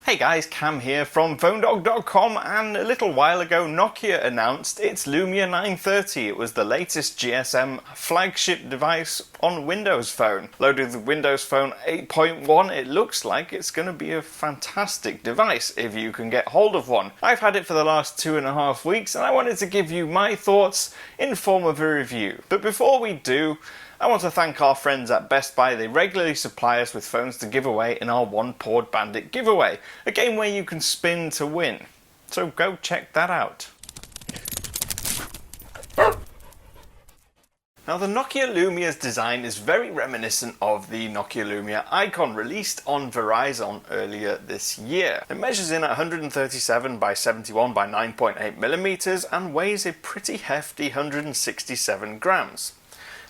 Hey guys, Cam here from PhoneDog.com, and a little while ago Nokia announced its Lumia 930. It was the latest GSM flagship device on Windows Phone. Loaded with Windows Phone 8.1, it looks like it's going to be a fantastic device if you can get hold of one. I've had it for the last 2.5 weeks and I wanted to give you my thoughts in form of a review. But before we do, I want to thank our friends at Best Buy. They regularly supply us with phones to give away in our One Pawed Bandit giveaway, a game where you can spin to win. So go check that out. Now, the Nokia Lumia's design is very reminiscent of the Nokia Lumia icon released on Verizon earlier this year. It measures in at 137 by 71 by 9.8 millimeters and weighs a pretty hefty 167 grams.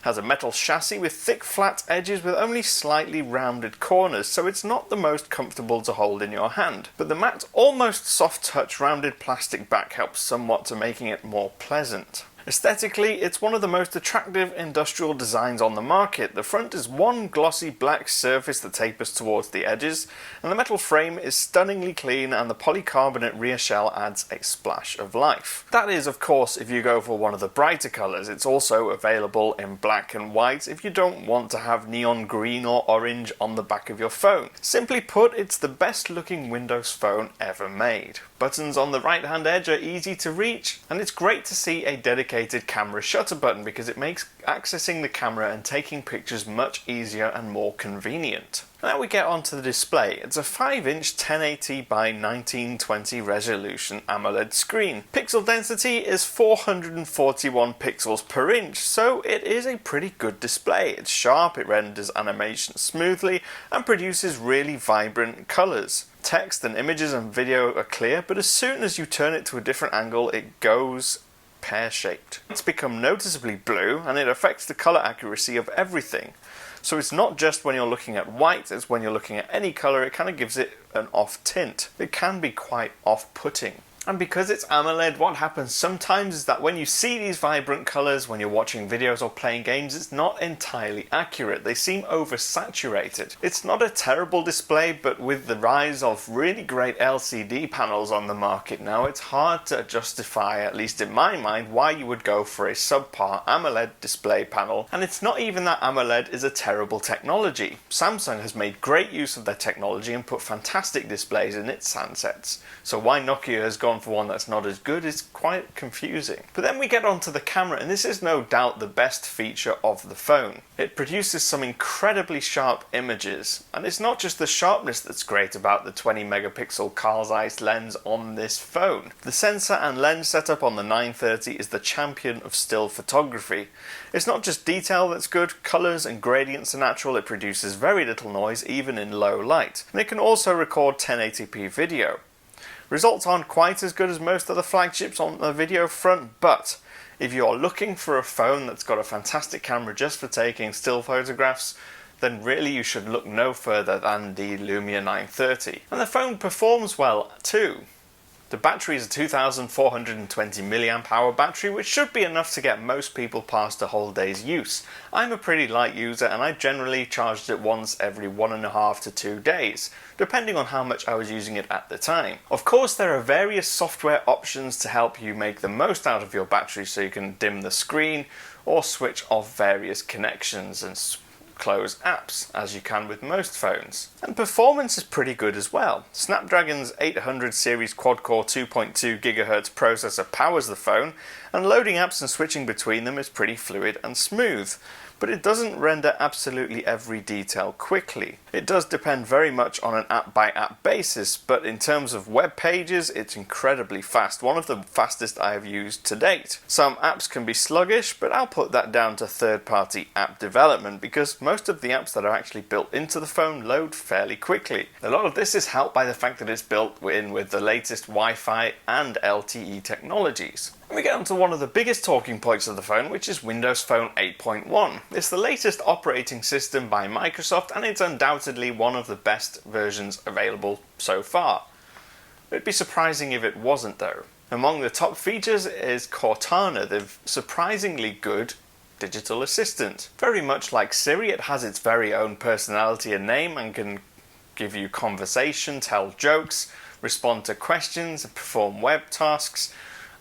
Has a metal chassis with thick flat edges with only slightly rounded corners, so it's not the most comfortable to hold in your hand. But the matte, almost soft touch rounded plastic back helps somewhat to making it more pleasant. Aesthetically, it's one of the most attractive industrial designs on the market. The front is one glossy black surface that tapers towards the edges, and the metal frame is stunningly clean, and the polycarbonate rear shell adds a splash of life. That is, of course, if you go for one of the brighter colours. It's also available in black and white if you don't want to have neon green or orange on the back of your phone. Simply put, it's the best looking Windows Phone ever made. Buttons on the right hand edge are easy to reach, and it's great to see a dedicated camera shutter button because it makes accessing the camera and taking pictures much easier and more convenient. Now we get onto the display. It's a 5-inch 1080 by 1920 resolution AMOLED screen. Pixel density is 441 pixels per inch, so it is a pretty good display. It's sharp, it renders animation smoothly, and produces really vibrant colours. Text and images and video are clear, but as soon as you turn it to a different angle, it goes pear-shaped. It's become noticeably blue, and it affects the colour accuracy of everything. So it's not just when you're looking at white, it's when you're looking at any colour, it kind of gives it an off tint. It can be quite off-putting. And because it's AMOLED, what happens sometimes is that when you see these vibrant colours, when you're watching videos or playing games, it's not entirely accurate. They seem oversaturated. It's not a terrible display, but with the rise of really great LCD panels on the market now, it's hard to justify, at least in my mind, why you would go for a subpar AMOLED display panel. And it's not even that AMOLED is a terrible technology. Samsung has made great use of their technology and put fantastic displays in its handsets. So why Nokia has gone for one that's not as good is quite confusing. But then we get onto the camera, and this is no doubt the best feature of the phone. It produces some incredibly sharp images, and it's not just the sharpness that's great about the 20 megapixel Carl Zeiss lens on this phone. The sensor and lens setup on the 930 is the champion of still photography. It's not just detail that's good, colours and gradients are natural, it produces very little noise even in low light, and it can also record 1080p video. Results aren't quite as good as most other flagships on the video front, but if you're looking for a phone that's got a fantastic camera just for taking still photographs, then really you should look no further than the Lumia 930. And the phone performs well too. The battery is a 2420 mAh battery, which should be enough to get most people past a whole day's use. I'm a pretty light user and I generally charged it once every 1.5 to 2 days, depending on how much I was using it at the time. Of course, there are various software options to help you make the most out of your battery, so you can dim the screen or switch off various connections and close apps, as you can with most phones. And performance is pretty good as well. Snapdragon's 800 series quad-core 2.2 GHz processor powers the phone, and loading apps and switching between them is pretty fluid and smooth. But it doesn't render absolutely every detail quickly. It does depend very much on an app-by-app basis, but in terms of web pages, it's incredibly fast, one of the fastest I have used to date. Some apps can be sluggish, but I'll put that down to third-party app development, because most of the apps that are actually built into the phone load fairly quickly. A lot of this is helped by the fact that it's built in with the latest Wi-Fi and LTE technologies. We get on to one of the biggest talking points of the phone, which is Windows Phone 8.1. It's the latest operating system by Microsoft, and it's undoubtedly one of the best versions available so far. It'd be surprising if it wasn't though. Among the top features is Cortana, the surprisingly good digital assistant. Very much like Siri, it has its very own personality and name and can give you conversation, tell jokes, respond to questions, perform web tasks.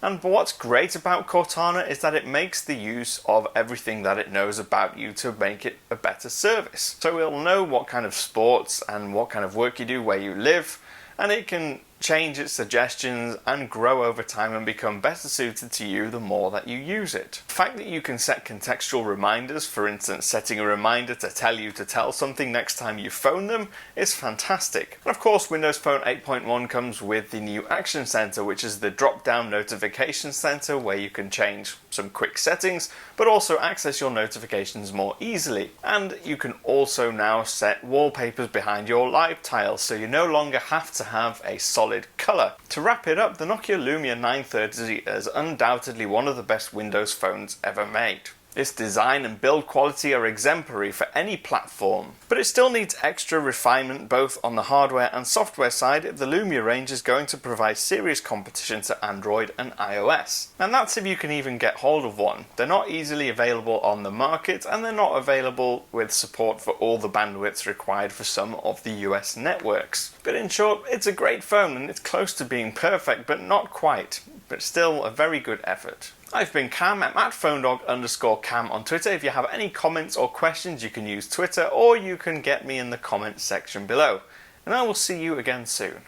And what's great about Cortana is that it makes the use of everything that it knows about you to make it a better service. So it'll know what kind of sports and what kind of work you do, where you live, and it can change its suggestions and grow over time and become better suited to you the more that you use it. The fact that you can set contextual reminders, for instance setting a reminder to tell you to tell something next time you phone them, is fantastic. And of course Windows Phone 8.1 comes with the new Action Center, which is the drop-down notification center where you can change some quick settings but also access your notifications more easily. And you can also now set wallpapers behind your live tiles, so you no longer have to have a solid color. To wrap it up, the Nokia Lumia 930 is undoubtedly one of the best Windows phones ever made. Its design and build quality are exemplary for any platform, but it still needs extra refinement both on the hardware and software side if the Lumia range is going to provide serious competition to Android and iOS. And that's if you can even get hold of one. They're not easily available on the market, and they're not available with support for all the bandwidths required for some of the US networks. But in short, it's a great phone and it's close to being perfect, but not quite. But still a very good effort. I've been Cam. I'm at phonedog_Cam on Twitter. If you have any comments or questions, you can use Twitter or you can get me in the comments section below. And I will see you again soon.